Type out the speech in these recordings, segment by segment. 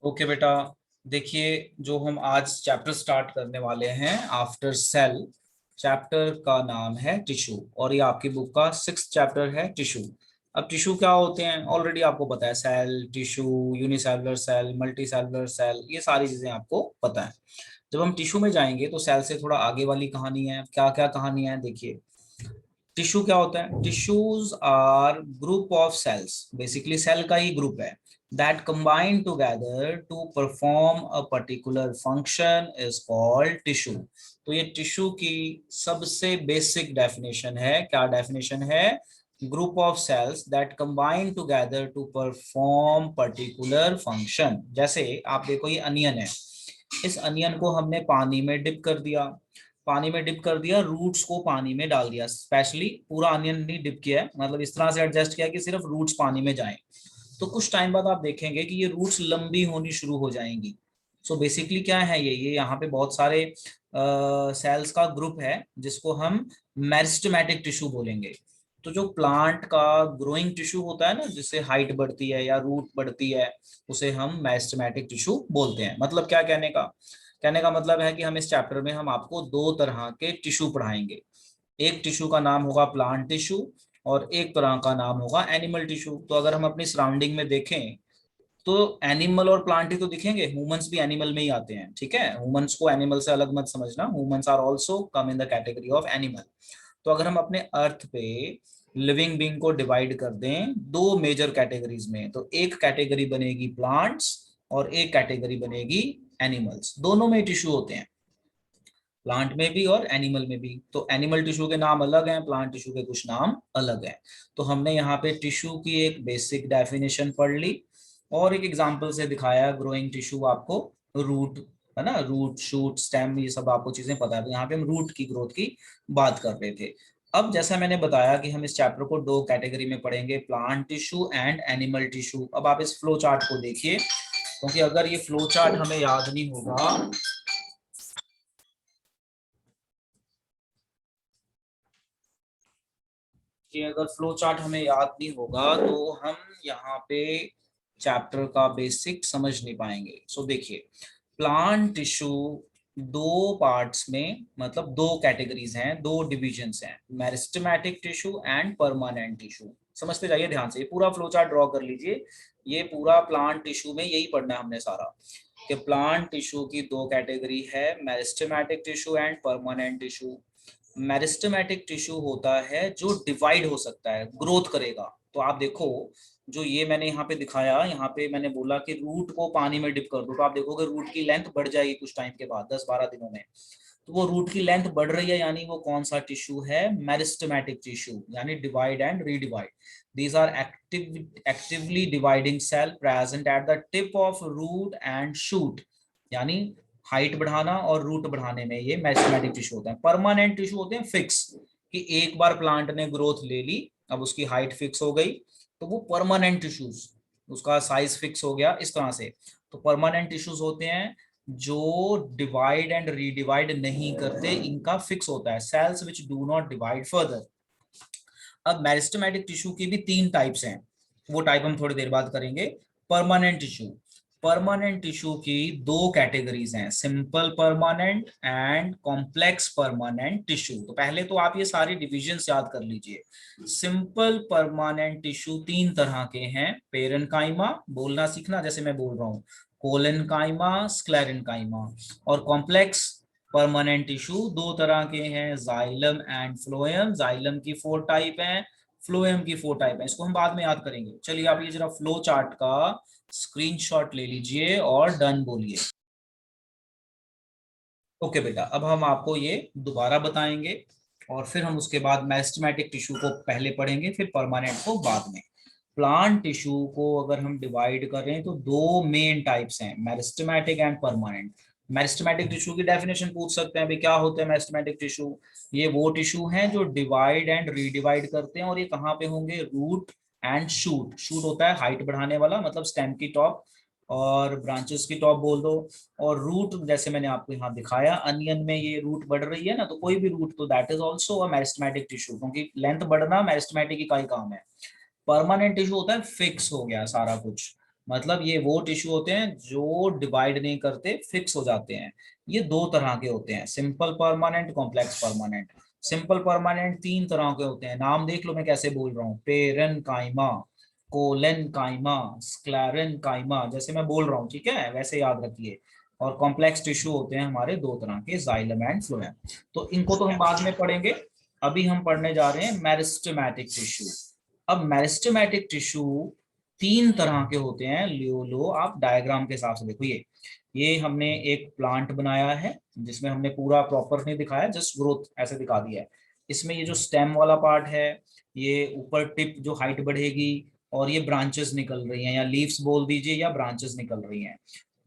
Okay बेटा, देखिए जो हम आज चैप्टर स्टार्ट करने वाले हैं आफ्टर सेल। चैप्टर का नाम है टिश्यू और ये आपकी बुक का 6th चैप्टर है टिश्यू। अब टिश्यू क्या होते हैं ऑलरेडी आपको पता है। Cell, tissue, unicellular cell, multicellular cell, ये सारी चीजें आपको पता है। जब हम टिश्यू में जाएंगे तो सेल से थोड़ा आगे वाली कहानी है। क्या क्या कहानी है देखिए। टिश्यू क्या होता है? Tissues are group of cells, basically cell का ही ग्रुप है that combine together to perform a particular function is called tissue. तो ये टिश्यू की सबसे बेसिक डेफिनेशन है। क्या डेफिनेशन है? Group of cells that combine together to perform particular function. जैसे आप देखो ये अनियन है, इस अनियन को हमने पानी में डिप कर दिया। पानी में डिप कर दिया, रूट्स को पानी में डाल दिया। स्पेशली पूरा अनियन नहीं डिप किया है, मतलब इस तरह से एडजस्ट किया कि सिर्फ रूट्स पानी में जाएं। तो कुछ टाइम बाद आप देखेंगे कि ये रूट्स लंबी होनी शुरू हो जाएंगी। सो बेसिकली क्या है ये यहाँ पे बहुत सारे सेल्स का ग्रुप है जिसको हम मेरिस्टेमेटिक टिश्यू बोलेंगे। तो जो प्लांट का ग्रोइंग टिश्यू होता है ना, जिससे हाइट बढ़ती है या रूट बढ़ती है, उसे हम मेरिस्टेमेटिक टिश्यू बोलते हैं। मतलब क्या कहने का मतलब है कि हम इस चैप्टर में हम आपको दो तरह के टिश्यू पढ़ाएंगे। एक टिश्यू का नाम होगा प्लांट टिश्यू और एक तरह का नाम होगा एनिमल टिश्यू। तो अगर हम अपनी सराउंडिंग में देखें तो एनिमल और प्लांट ही तो दिखेंगे, ह्यूमंस भी एनिमल में ही आते हैं। ठीक है, ह्यूमंस को एनिमल से अलग मत समझना, humans are also come in the category of animal. तो अगर हम अपने अर्थ पे लिविंग बींग को डिवाइड कर दें दो मेजर कैटेगरीज में, तो एक कैटेगरी बनेगी प्लांट्स और एक कैटेगरी बनेगी एनिमल्स। दोनों में टिश्यू होते हैं, प्लांट में भी और एनिमल में भी। तो एनिमल टिश्यू के नाम अलग हैं, प्लांट टिश्यू के कुछ नाम अलग हैं। तो हमने यहाँ पे टिश्यू की एक बेसिक डेफिनेशन पढ़ ली और एक एग्जांपल से दिखाया। ग्रोइंग टिश्यू आपको रूट, है ना, रूट, शूट, स्टेम, ये सब आपको चीजें पता है। तो यहाँ पे हम रूट की ग्रोथ की बात कर रहे थे। अब जैसा मैंने बताया कि हम इस चैप्टर को दो कैटेगरी में पढ़ेंगे, plant tissue and animal tissue. अब आप इस फ्लो चार्ट को देखिए, क्योंकि अगर ये फ्लो चार्ट हमें याद नहीं होगा, कि अगर फ्लो चार्ट हमें याद नहीं होगा तो हम यहाँ पे चैप्टर का बेसिक समझ नहीं पाएंगे। सो देखिए, प्लांट टिश्यू दो पार्ट्स में, मतलब दो कैटेगरीज हैं, दो डिविजन्स हैं, meristematic tissue and permanent tissue. समझते जाइए ध्यान से, ये पूरा फ्लो चार्ट ड्रॉ कर लीजिए। ये पूरा प्लांट टिश्यू में यही पढ़ना है हमने सारा, कि प्लांट टिश्यू की दो कैटेगरी है, meristematic tissue and permanent tissue. Meristematic tissue होता है जो डिवाइड हो सकता है, ग्रोथ करेगा। तो आप देखो, जो ये मैंने यहाँ पे दिखाया, यहाँ पे मैंने बोला कि रूट को पानी में डिप कर दो, तो आप देखोगे रूट की लेंथ बढ़ जाएगी कुछ टाइम के बाद, 10-12 दिनों में। तो वो रूट की लेंथ बढ़ रही है, यानी वो कौन सा टिश्यू है? मेरिस्टेमेटिक टिश्यू, यानी divide and redivide. These are actively dividing cell present at the tip of root and shoot, यानी हाइट बढ़ाना और रूट बढ़ाने में ये मेरिस्टेमेटिक टिश्यू होता है। परमानेंट टिश्यू होते हैं फिक्स, कि एक बार प्लांट ने ग्रोथ ले ली, अब उसकी हाइट फिक्स हो गई, तो वो परमानेंट टिश्यूज, उसका साइज फिक्स हो गया इस तरह से। तो परमानेंट टिश्यूज होते हैं जो डिवाइड एंड रीडिवाइड नहीं करते, इनका फिक्स होता है, cells which do not divide further. अब मेरिस्टेमेटिक टिश्यू की भी तीन टाइप्स हैं, वो टाइप हम थोड़ी देर बाद करेंगे। परमानेंट टिश्यू, परमानेंट टिश्यू की दो कैटेगरीज हैं, simple permanent and complex permanent tissue. तो पहले तो आप ये सारी डिविजन्स याद कर लीजिए। सिंपल परमानेंट टिश्यू तीन तरह के हैं, पेरेन्काइमा, बोलना सीखना जैसे मैं बोल रहा हूँ, कोलेनकाइमा, स्क्लेरेनकाइमा। और कॉम्प्लेक्स परमानेंट टिश्यू दो तरह के हैं, जाइलम एंड फ्लोएम। जाइलम की 4 टाइप हैं, फ्लोएम की 4 टाइप हैं, इसको हम बाद में याद करेंगे। चलिए आप ये जरा फ्लो चार्ट का स्क्रीनशॉट ले लीजिए और डन बोलिए। ओके बेटा, अब हम आपको ये दोबारा बताएंगे और फिर हम उसके बाद मेरिस्टेमेटिक टिश्यू को पहले पढ़ेंगे, फिर परमानेंट को बाद में। प्लांट टिश्यू को अगर हम डिवाइड करें तो दो मेन टाइप्स हैं, meristematic and permanent. Meristematic tissue की डेफिनेशन पूछ सकते हैं, भाई क्या होते हैं मेरिस्टेमेटिक टिश्यू? ये वो टिश्यू हैं जो डिवाइड एंड रीडिवाइड करते हैं, और ये कहाँ पे होंगे? Root and shoot. शूट होता है हाइट बढ़ाने वाला, मतलब स्टेम की टॉप, और ब्रांचेस की टॉप बोल दो। और रूट जैसे मैंने आपको यहाँ दिखाया, अनियन में ये रूट बढ़ रही है ना, तो कोई भी रूट, तो that is also a meristematic tissue, क्योंकि लेंथ बढ़ना मेरिस्टेमेटिक का ही काम है। परमानेंट टिश्यू होता है फिक्स हो गया सारा कुछ, मतलब ये वो टिश्यू होते हैं जो डिवाइड नहीं करते, फिक्स हो जाते हैं। ये दो तरह के होते हैं, simple permanent, complex permanent. Simple permanent तीन तरह के होते हैं, नाम देख लो मैं कैसे बोल रहा हूँ, पेरेन्काइमा, कोलेनकाइमा, स्क्लेरेन्काइमा, जैसे मैं बोल रहा हूँ, ठीक है, वैसे याद रखिए। और कॉम्प्लेक्स टिश्यू होते हैं हमारे दो तरह के, जाइलम एंड फ्लोएम। तो इनको तो हम बाद में पढ़ेंगे, अभी हम पढ़ने जा रहे हैं मेरिस्टेमेटिक टिश्यू। अब मेरिस्टेमेटिक टिश्यू तीन तरह के होते हैं, लियो लो आप डायग्राम के हिसाब से देखो। ये हमने एक प्लांट बनाया है जिसमें हमने पूरा प्रॉपर नहीं दिखाया, जस्ट ग्रोथ ऐसे दिखा दिया है। इसमें ये जो स्टेम वाला पार्ट है, ये ऊपर टिप जो हाइट बढ़ेगी, और ये ब्रांचेस निकल रही हैं, या लीव्स बोल दीजिए, या ब्रांचेस निकल रही हैं।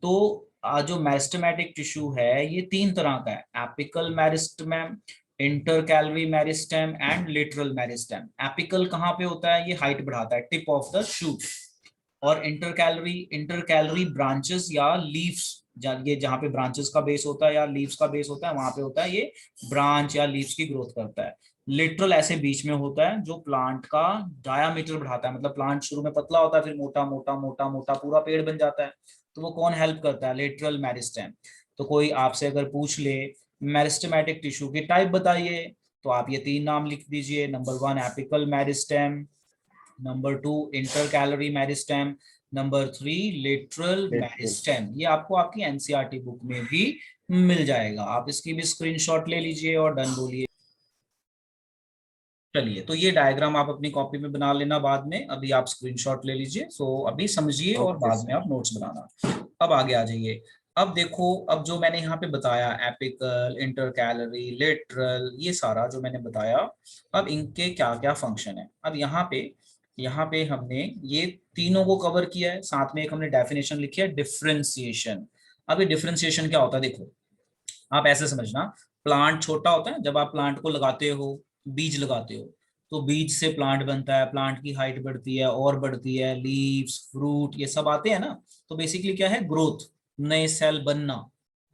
तो जो मेरिस्टेमेटिक टिश्यू है ये तीन तरह का है, apical meristem, intercalary meristem and literal meristem. Apical कहाँ पे होता है, ये हाइट बढ़ाता है, टिप ऑफ द शूट। और इंटरकैलरी ब्रांचेस या लीव्स, ये जहाँ पे ब्रांचेस का बेस होता है या लीव्स का बेस होता है, वहां पे होता है ये ब्रांच या लीव्स की ग्रोथ करता है। लिटरल ऐसे बीच में होता है जो प्लांट का डायामीटर बढ़ाता है, मतलब प्लांट शुरू में पतला होता है, फिर मोटा मोटा मोटा मोटा पूरा पेड़ बन जाता है। तो वो कौन हेल्प करता है, लिटरल मेरिस्टेम। तो कोई आपसे अगर पूछ ले मेरिस्टेमेटिक टिश्यू की टाइप बताइए, तो आप ये तीन नाम लिख दीजिए, number 1 apical meristem, number 2 intercalary meristem, number 3 literal meristem. ये आपको आपकी एनसीईआरटी बुक में भी मिल जाएगा, आप इसकी भी स्क्रीनशॉट ले लीजिए और डन बोलिए। चलिए, तो ये डायग्राम आप अपनी कॉपी में बना लेना बाद में, अभी आप स्क्रीनशॉट ले लीजिए। सो अभी समझिए और ओके बाद में सर। आप नोट्स बनाना। अब आगे आ जाइए। अब देखो, अब जो मैंने यहाँ पे बताया, एपिकल, इंटरकैलरी, लिटरल, ये सारा जो मैंने बताया, अब इनके क्या क्या फंक्शन है। अब यहाँ पे हमने ये तीनों को कवर किया है, साथ में एक हमने डेफिनेशन लिखी है, डिफरेंशिएशन। अब ये डिफरेंशिएशन क्या होता है, देखो आप ऐसे समझना, प्लांट छोटा होता है, जब आप प्लांट को लगाते हो, बीज लगाते हो, तो बीज से प्लांट बनता है, प्लांट की हाइट बढ़ती है और बढ़ती है, लीव्स, फ्रूट, ये सब आते हैं ना। तो बेसिकली क्या है, ग्रोथ, नए सेल बनना,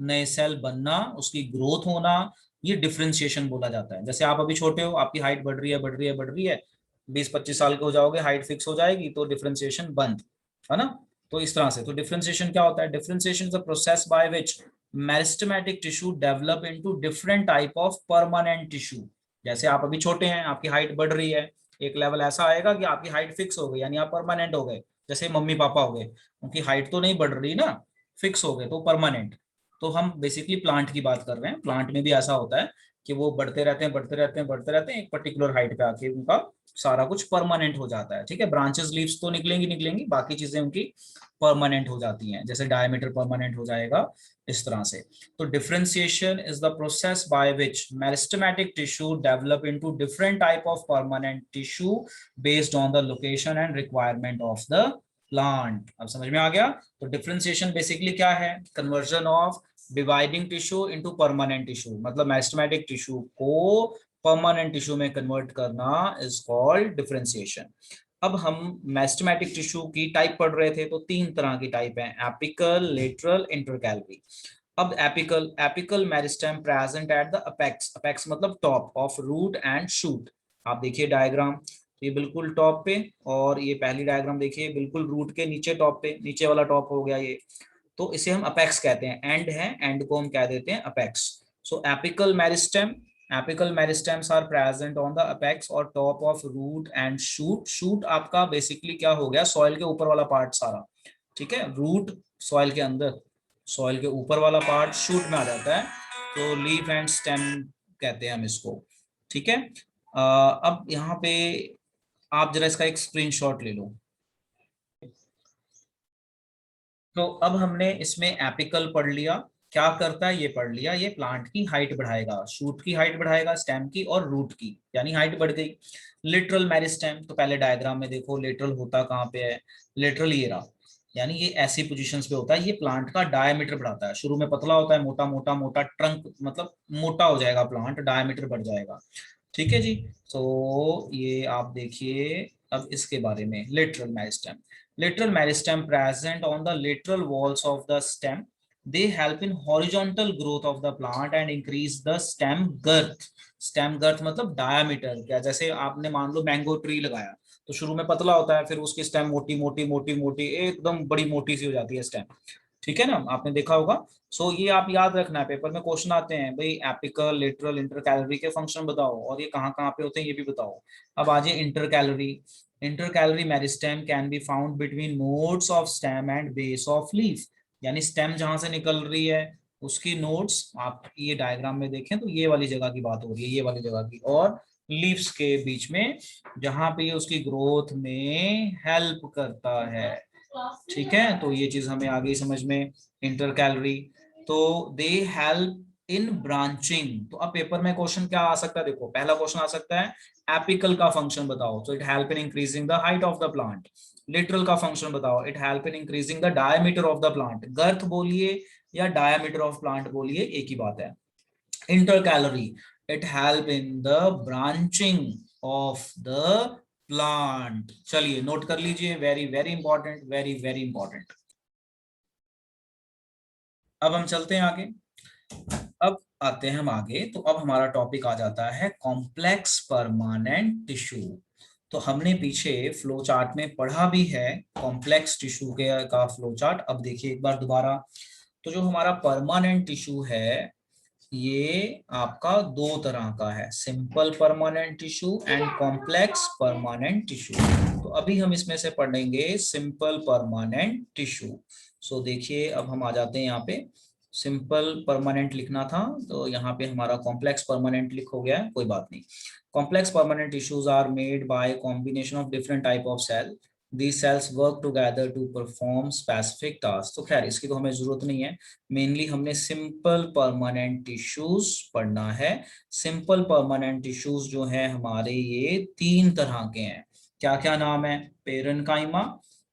नए सेल बनना, उसकी ग्रोथ होना, ये डिफरेंशिएशन बोला जाता है। जैसे आप अभी छोटे हो, आपकी हाइट बढ़ रही है, बढ़ रही है, बढ़ रही है, 20-25 साल के हो जाओगे, हाइट फिक्स हो जाएगी, तो डिफरेंशिएशन बंद, है ना। तो इस तरह से, तो डिफरेंशिएशन क्या होता है, differentiation is the process by which meristematic tissue develop into different type of permanent tissue. जैसे आप अभी छोटे हैं, आपकी हाइट बढ़ रही है, एक लेवल ऐसा आएगा कि आपकी हाइट फिक्स हो गई, यानी आप परमानेंट हो गए। जैसे मम्मी पापा हो गए, उनकी हाइट तो नहीं बढ़ रही ना, फिक्स हो गए, तो परमानेंट। तो हम बेसिकली प्लांट की बात कर रहे हैं, प्लांट में भी ऐसा होता है कि वो बढ़ते रहते हैं, बढ़ते रहते हैं, बढ़ते रहते हैं, एक पर्टिकुलर हाइट पे आके उनका सारा कुछ परमानेंट हो जाता है, ठीक है। ब्रांचेस, लीव्स तो निकलेंगी निकलेंगी, बाकी चीजें उनकी परमानेंट हो जाती हैं, जैसे डायमीटर परमानेंट हो जाएगा, इस तरह से। तो differentiation is the process by which meristematic tissue develop into different type of permanent tissue based on the location and requirement of the plant। अब समझ में आ गया। तो differentiation basically क्या है, conversion of dividing tissue into permanent tissue, मतलब meristematic tissue को permanent tissue में convert करना is called differentiation। अब हम मेरिस्टेमेटिक टिश्यू की टाइप पढ़ रहे थे, तो तीन तरह की टाइप है, एपिकल, लेटरल, इंटरकैलरी। अब apical meristem present at the apex, apex मतलब top of root and shoot. आप देखिए डायग्राम, तो ये बिल्कुल टॉप पे, और ये पहली डायग्राम देखिए बिल्कुल रूट के नीचे, टॉप पे, नीचे वाला टॉप हो गया ये। तो इसे हम अपेक्स कहते हैं, एंड है, एंड को हम कह देते हैं apex. So apical meristem, apical meristems are present on the apex और top of root and shoot. Shoot आपका बेसिकली क्या हो गया, सॉइल के ऊपर वाला पार्ट सारा, ठीक है। रूट सॉइल के अंदर, सॉइल के ऊपर वाला पार्ट शूट में आ जाता है, तो लीफ एंड स्टेम कहते हैं हम इसको, ठीक है। अब यहाँ पे आप जरा इसका एक स्क्रीनशॉट ले लो। तो अब हमने इसमें एपिकल पढ़ लिया, क्या करता है ये पढ़ लिया, ये प्लांट की हाइट बढ़ाएगा, शूट की हाइट बढ़ाएगा, स्टेम की और रूट की, यानी हाइट बढ़ गई। लिटरल मेरिस्टेम, तो पहले डायग्राम में देखो लिटरल होता कहाँ पे है, लिटरल ये रहा, यानी ये ऐसी पोजीशंस पे होता है, ये प्लांट का डायमीटर बढ़ाता है। शुरू में पतला होता है, मोटा मोटा मोटा ट्रंक, मतलब मोटा हो जाएगा प्लांट, डायमीटर बढ़ जाएगा, ठीक है जी। तो ये आप देखिए, अब इसके बारे में, literal meristem, lateral meristem present on the lateral walls of the stem, they help in horizontal growth of the plant and increase the stem girth। stem girth मतलब diameter, क्या, जैसे आपने मान लो मैंगो ट्री लगाया, तो शुरू में पतला होता है, फिर उसकी स्टेम मोटी मोटी मोटी मोटी एकदम बड़ी मोटी सी हो जाती है स्टेम। ठीक है ना, आपने देखा होगा। सो ये आप याद रखना है, पेपर में क्वेश्चन आते हैं भाई एपिकल लेटरल इंटर कैलोरी के फंक्शन बताओ और ये कहाँ कहाँ पे होते हैं ये भी बताओ। अब आ जाए inter calorie. Inter calorie meristem can be found between nodes of stem and base of leaf, यानी स्टेम जहां से निकल रही है उसकी नोड्स आप ये डायग्राम में देखें तो ये वाली जगह की बात हो रही है, ये वाली जगह की, और लीव्स के बीच में जहां पे ये उसकी ग्रोथ में हेल्प करता है। ठीक है, तो ये चीज हमें आ गई समझ में। इंटर कैलोरी, तो दे हेल्प इन ब्रांचिंग। तो अब पेपर में क्वेश्चन क्या आ सकता है, देखो पहला क्वेश्चन आ सकता है एपिकल का फंक्शन बताओ, तो it help in increasing the height of the plant. Lateral का फंक्शन बताओ, it help in increasing the diameter of the plant. Girth बोलिए या डायमीटर ऑफ प्लांट बोलिए एक ही बात है। Inter calorie, it help in the branching of the plant. चलिए note कर लीजिए, very very important, very very important. अब हम चलते हैं आगे। अब आते हैं हम आगे, तो अब हमारा टॉपिक आ जाता है कॉम्प्लेक्स परमानेंट टिश्यू। तो हमने पीछे फ्लो चार्ट में पढ़ा भी है कॉम्प्लेक्स टिश्यू के का फ्लो चार्ट। अब देखिए एक बार दोबारा, तो जो हमारा परमानेंट टिश्यू है ये आपका दो तरह का है, simple permanent tissue and complex permanent tissue. तो अभी हम इसमें से पढ़ेंगे सिंपल परमानेंट टिश्यू। सो देखिए अब हम आ जाते हैं यहाँ पे, सिंपल परमानेंट लिखना था तो यहाँ पे हमारा कॉम्प्लेक्स परमानेंट लिख हो गया है, कोई बात नहीं। Complex permanent tissues are made by combination of different type of cell, these cells work together to perform specific tasks। तो खैर इसकी तो हमें जरूरत नहीं है, मेनली हमने सिंपल परमानेंट टिश्यूज पढ़ना है। सिंपल परमानेंट टिश्यूज जो है हमारे ये तीन तरह के हैं। क्या क्या नाम है, पेरेन्काइमा,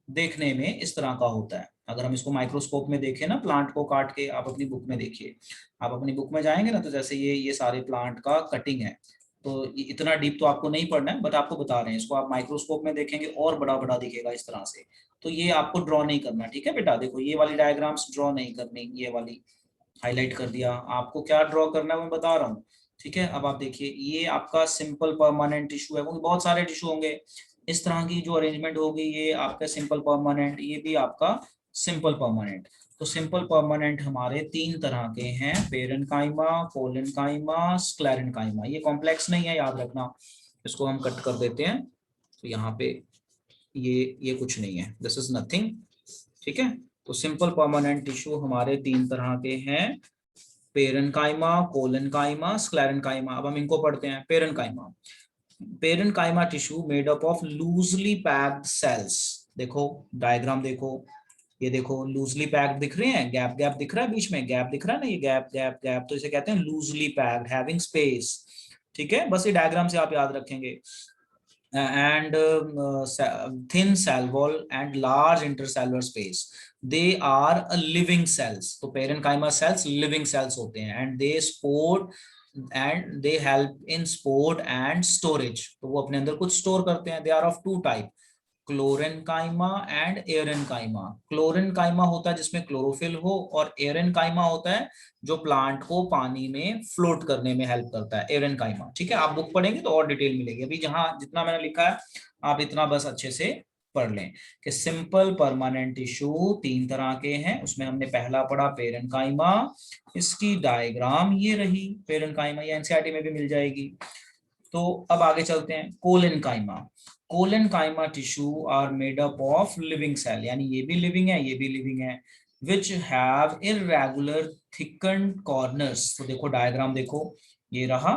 देखने में इस तरह का होता है। अगर हम इसको माइक्रोस्कोप में देखें ना, प्लांट को काट के, आप अपनी बुक में देखिए, आप अपनी बुक में जाएंगे ना तो जैसे ये सारे प्लांट का कटिंग है, तो इतना डीप तो आपको नहीं पढ़ना है, बट आपको बता रहे हैं, इसको आप माइक्रोस्कोप में देखेंगे और बड़ा बड़ा दिखेगा इस तरह से। तो ये आपको ड्रॉ नहीं करना, ठीक है बेटा, देखो ये वाली डायग्राम्स ड्रॉ नहीं करनी, ये वाली हाईलाइट कर दिया। आपको क्या ड्रॉ करना है मैं बता रहा हूँ। ठीक है, अब आप देखिए ये आपका सिंपल परमानेंट टिश्यू है, क्योंकि बहुत सारे टिश्यू होंगे, इस तरह की जो अरेंजमेंट होगी ये आपका सिंपल परमानेंट, ये भी आपका सिंपल परमानेंट। तो सिंपल परमानेंट हमारे तीन तरह के हैं, पेरेन्काइमा, कोलेन्काइमा, स्क्लेरेन्काइमा। ये कॉम्प्लेक्स नहीं है, याद रखना। इसको हम कट कर देते हैं, तो यहाँ पे ये कुछ नहीं है, दिस इज नथिंग। ठीक है, तो सिंपल परमानेंट टिश्यू हमारे तीन तरह के हैं, पेरेन्काइमा, कोलेन्काइमा, स्क्लेरेन्काइमा। अब हम इनको पढ़ते हैं। Parenchyma, parenchyma tissue made up of loosely packed cells. देखो डायग्राम देखो, ये देखो लूजली पैक्ड दिख रहे हैं, गैप गैप दिख रहा है, बीच में गैप दिख रहा है ना, ये गैप गैप गैप, तो इसे कहते हैं लूजली पैक्ड, हैविंग स्पेस। ठीक है, बस ये डायग्राम से आप याद रखेंगे। and thin cell wall and large intercellular space, they are a living cells। तो parenchyma cells living cells होते हैं, and they sport and they help in sport and storage। तो वो अपने अंदर कुछ स्टोर करते हैं। they are of two type, chlorenchyma and aerenchyma. Chlorenchyma होता है जिसमें क्लोरोफिल हो, और एरेनकाइमा होता है जो प्लांट को पानी में फ्लोट करने में हेल्प करता है, एरेनकाइमा। ठीक है, आप बुक पढ़ेंगे तो और डिटेल मिलेगी, अभी जहां जितना मैंने लिखा है आप इतना बस अच्छे से पढ़ लें कि सिंपल परमानेंट टिश्यू तीन तरह के हैं। उसमें हमने पहला पढ़ा पेरेन्काइमा, इसकी डायग्राम ये रही पेरेन्काइमा, ये एनसीईआरटी में भी मिल जाएगी। तो अब आगे चलते हैं, collenchyma. Collenchyma tissue are made up of living cell, यानी ये भी लिविंग है, ये भी लिविंग है, which have irregular thickened corners. तो देखो डायग्राम देखो, ये रहा,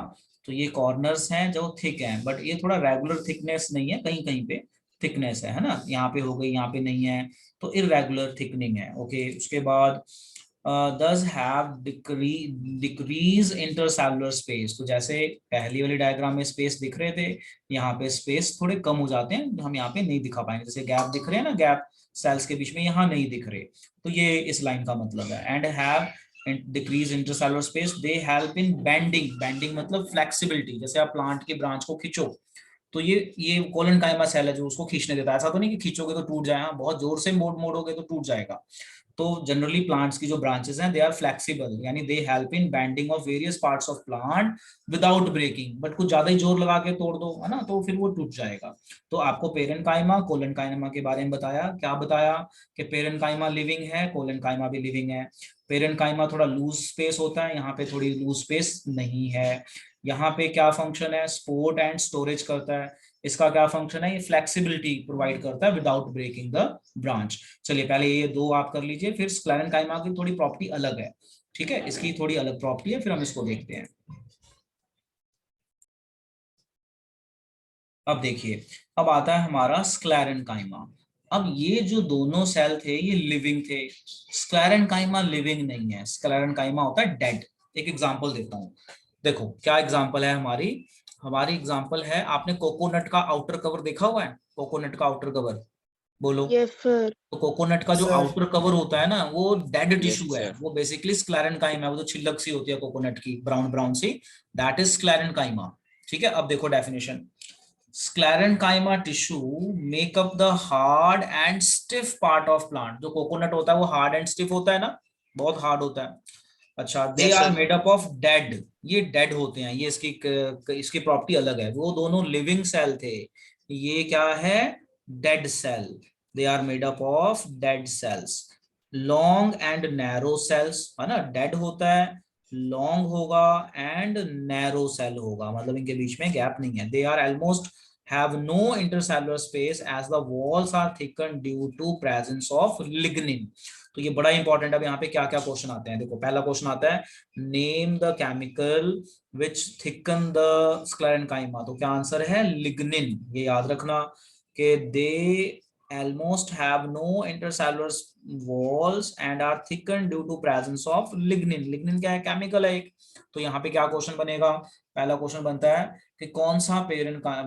तो ये कॉर्नर्स हैं जो थिक हैं, बट ये थोड़ा रेगुलर थिकनेस नहीं है, कहीं कहीं पे थिकनेस है ना, यहाँ पे हो गई, यहाँ पे नहीं है, तो इर्रेगुलर थिकनिंग है। ओके, उसके बाद does have decrease intercellular space। तो जैसे पहली वाली डायग्राम में स्पेस दिख रहे थे, यहाँ पे स्पेस थोड़े कम हो जाते हैं, हम यहाँ पे नहीं दिखा पाएंगे, जैसे गैप दिख रहे हैं ना, गैप सेल्स के बीच में, यहाँ नहीं दिख रहे, तो ये इस लाइन का मतलब है। And have decrease intercellular space, they help in bending, bending मतलब फ्लेक्सिबिलिटी, जैसे आप प्लांट की ब्रांच को खींचो तो ये कोलेन्काइमा सेल है जो उसको खींचने देता है, ऐसा तो नहीं कि खींचोगे तो टूट जाए, बहुत जोर से मोड़ोगे तो टूट जाएगा। तो जनरली प्लांट्स की जो ब्रांचेस हैं दे आर फ्लेक्सिबल, यानी they help in bending of various parts of plant without breaking. But कुछ ज्यादा ही जोर लगा के तोड़ दो, है ना, तो फिर वो टूट जाएगा। तो आपको पेरेन्काइमा कोलेनकाइमा के बारे में बताया, क्या बताया कि पेरेन्काइमा लिविंग है, कोलेनकाइमा भी लिविंग है। पेरेन्काइमा थोड़ा लूज स्पेस होता है, यहाँ पे थोड़ी लूज स्पेस नहीं है। यहाँ पे क्या फंक्शन है, सपोर्ट एंड स्टोरेज करता है। इसका क्या फंक्शन है, ये फ्लेक्सिबिलिटी प्रोवाइड करता है विदाउट ब्रेकिंग द ब्रांच। चलिए पहले ये दो आप कर लीजिए, फिर स्क्लेरेनकाइमा की थोड़ी प्रॉपर्टी अलग है, ठीक है, इसकी थोड़ी अलग प्रॉपर्टी है, फिर हम इसको देखते हैं। अब देखिए, अब आता है हमारा स्क्लेरेनकाइमा। अब ये जो दोनों सेल थे ये लिविंग थे, स्क्लेरेनकाइमा लिविंग नहीं है, स्क्लेरेनकाइमा होता है डेड। एक एग्जांपल देता हूँ, देखो क्या एग्जांपल है हमारी। हमारी एग्जांपल है, आपने कोकोनट का आउटर कवर देखा हुआ है, कोकोनट का आउटर कवर, बोलो। Yes sir. तो कोकोनट का जो सर। आउटर कवर होता है ना, वो डेड Yes, टिश्यू है, sir. वो बेसिकली स्क्लेरेनकाइमा है, वो जो छिलक सी होती है कोकोनट की ब्राउन ब्राउन सी, दैट इज स्क्लेरेनकाइमा। ठीक है, अब देखो definition, sclerenchyma tissue make up the hard and stiff part of plant. जो कोकोनट होता है वो हार्ड एंड स्टिफ होता है ना, बहुत हार्ड होता है। अच्छा, they Yes, are sir. Made up of dead, ये डेड होते हैं, ये इसकी प्रॉपर्टी अलग है। वो दोनों लिविंग सेल थे, ये क्या है, dead cell. They are made up of dead cells. Long and narrow cells, है ना, डेड होता है, लॉन्ग होगा एंड नैरो सेल होगा, मतलब इनके बीच में गैप नहीं है। They are almost have no intercellular space as the walls are thickened due to presence of lignin। तो ये बड़ा इंपॉर्टेंट है। अब यहाँ पे क्या क्या क्वेश्चन आते हैं, देखो पहला क्वेश्चन आता है, name the chemical which thicken the sclerenchyma. तो क्या आंसर है, लिग्निन। ये याद रखना कि दे almost have no intercellular walls and are thickened due to presence of lignin। lignin क्या है, केमिकल है एक। तो यहाँ पे क्या क्वेश्चन बनेगा, पहला क्वेश्चन बनता है कि कौन सा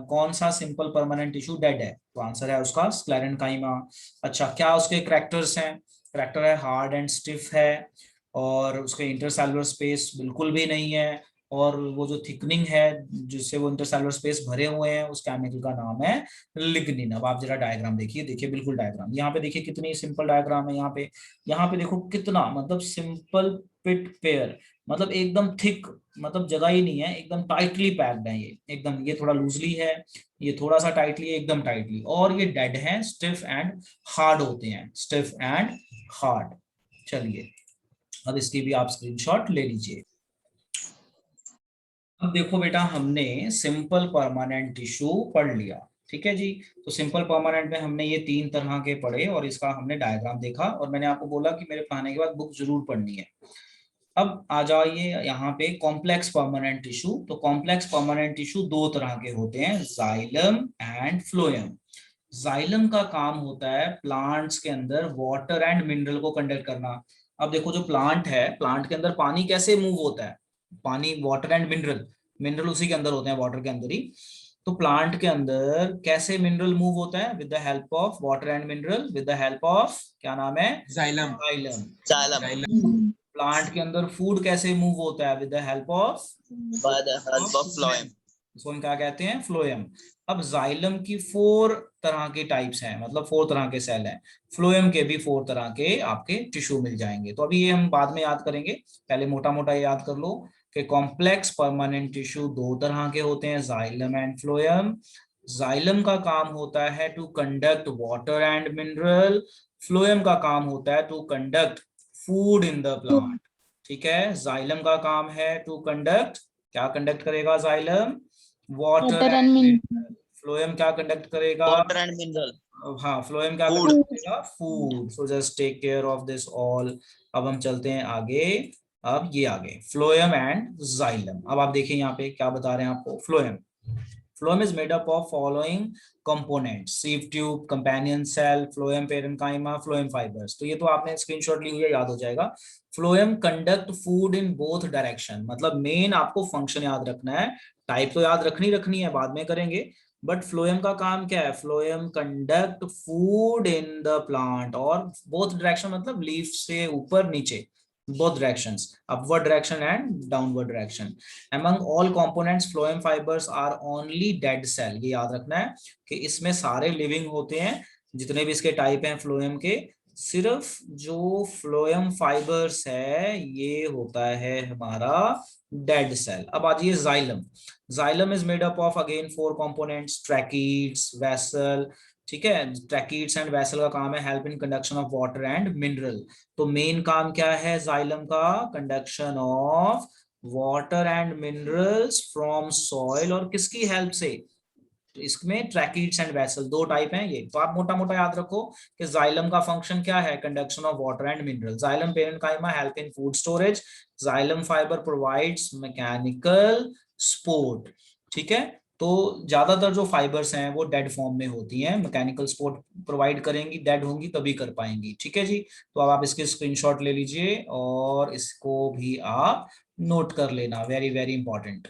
कौन सा सिंपल परमानेंट टिश्यू डेड है, तो आंसर है उसका स्क्लेरेनकाइमा। अच्छा, क्या उसके करैक्टर्स हैं, करैक्टर है हार्ड एंड स्टिफ है, और उसके इंटरसेलुलर स्पेस बिल्कुल भी नहीं है, और वो जो थिकनिंग है जिससे वो इंटरसेलुलर स्पेस भरे हुए हैं, उस केमिकल का नाम है लिग्निन। अब आप जरा डायग्राम देखिए, देखिए बिल्कुल डायग्राम, यहाँ पे देखिए कितनी सिंपल डायग्राम है। यहाँ पे देखो कितना, मतलब सिंपल पिट पेयर, मतलब एकदम थिक, मतलब जगह ही नहीं है, एकदम टाइटली पैक्ड है ये, एकदम ये थोड़ा लूजली है, ये थोड़ा सा टाइटली है, एकदम टाइटली, और ये डेड है, स्टिफ एंड हार्ड होते हैं, स्टिफ एंड हार्ड। चलिए अब इसकी भी आप स्क्रीनशॉट ले लीजिए। अब देखो बेटा, हमने सिंपल परमानेंट टिश्यू पढ़ लिया, ठीक है जी। तो सिंपल परमानेंट में हमने ये तीन तरह के पढ़े और इसका हमने डायग्राम देखा, और मैंने आपको बोला कि मेरे पढ़ाने के बाद बुक जरूर पढ़नी है। अब आ जाइए यहाँ पे कॉम्प्लेक्स परमानेंट टिश्यू। तो कॉम्प्लेक्स परमानेंट टिश्यू दो तरह के होते हैं, जाइलम एंड फ्लोएम। जाइलम का काम होता है प्लांट्स के अंदर वाटर एंड मिनरल को कंडक्ट करना। अब देखो जो प्लांट है, प्लांट के अंदर पानी कैसे मूव होता है, पानी, वाटर एंड मिनरल, मिनरल उसी के अंदर होते हैं, वाटर के अंदर ही। तो प्लांट के अंदर कैसे मिनरल मूव होता है, with the help of water and mineral, with the help of, क्या नाम है, Xylem. जाइलम। Xylem. प्लांट के अंदर फूड कैसे मूव होता है, with the help of, By the help of phloem. इसको हम क्या कहते हैं, फ्लोएम। अब जाइलम की 4 तरह के टाइप्स हैं, मतलब 4 तरह के सेल हैं। फ्लोएम के भी 4 तरह के आपके टिश्यू मिल जाएंगे, तो अभी ये हम बाद में याद करेंगे, पहले मोटा मोटा याद कर लो कि कॉम्प्लेक्स परमानेंट टिश्यू 2 तरह के होते हैं, जाइलम एंड फ्लोएम। जाइलम का काम होता है to conduct water and mineral, phloem का काम होता है to conduct food in the plant. ठीक है, जाइलम का काम है टू कंडक्ट, क्या कंडक्ट करेगा xylem, water and mineral. Phloem क्या कंडक्ट करेगा, Water and mineral. हाँ, फ्लोएम क्या Food. कंडक्ट करेगा, food. So just take care of this all. अब हम चलते हैं आगे। अब ये आगे फ्लोएम एंड जाइलम। अब आप देखिए यहाँ पे क्या बता रहे हैं आपको, phloem, phloem is made up of following components: sieve tube, companion cell, phloem parenchyma, phloem fibers। तो ये तो आपने स्क्रीनशॉट ली हुई है, याद हो जाएगा। phloem conduct food in both direction, मतलब मेन आपको फंक्शन याद रखना है, टाइप तो याद रखनी है, बाद में करेंगे। बट फ्लोएम का काम क्या है, phloem conduct food in the plant, और बोथ डायरेक्शन, मतलब लीफ से ऊपर नीचे, both directions, upward direction and downward direction। among all components phloem fibers are only dead cell। ये याद रखना है कि इसमें सारे लिविंग होते हैं, जितने भी इसके टाइप हैं फ्लोएम के, सिर्फ जो फ्लोएम फाइबर्स है ये होता है हमारा डेड सेल। अब आ जाइए xylem. Xylem is made up of again 4 components, tracheids, vessel. ठीक है, ट्रैकीड्स एंड वेसल का काम है help in conduction of water and mineral. तो मेन काम क्या है जाइलम का? Conduction of water and minerals from soil, और किसकी हेल्प से? तो इसमें ट्रैकीड्स एंड वेसल दो टाइप हैं ये। तो आप मोटा मोटा याद रखो कि जाइलम का फंक्शन क्या है? Conduction of water and mineral. Xylem parenchyma help in food storage. Xylem fibre provides mechanical support. ठीक है, तो ज्यादातर जो फाइबर्स हैं वो डेड फॉर्म में होती हैं, मैकेनिकल सपोर्ट प्रोवाइड करेंगी, डेड होंगी तभी कर पाएंगी। ठीक है जी, तो अब आप इसके स्क्रीनशॉट ले लीजिए और इसको भी आप नोट कर लेना, वेरी वेरी इंपॉर्टेंट।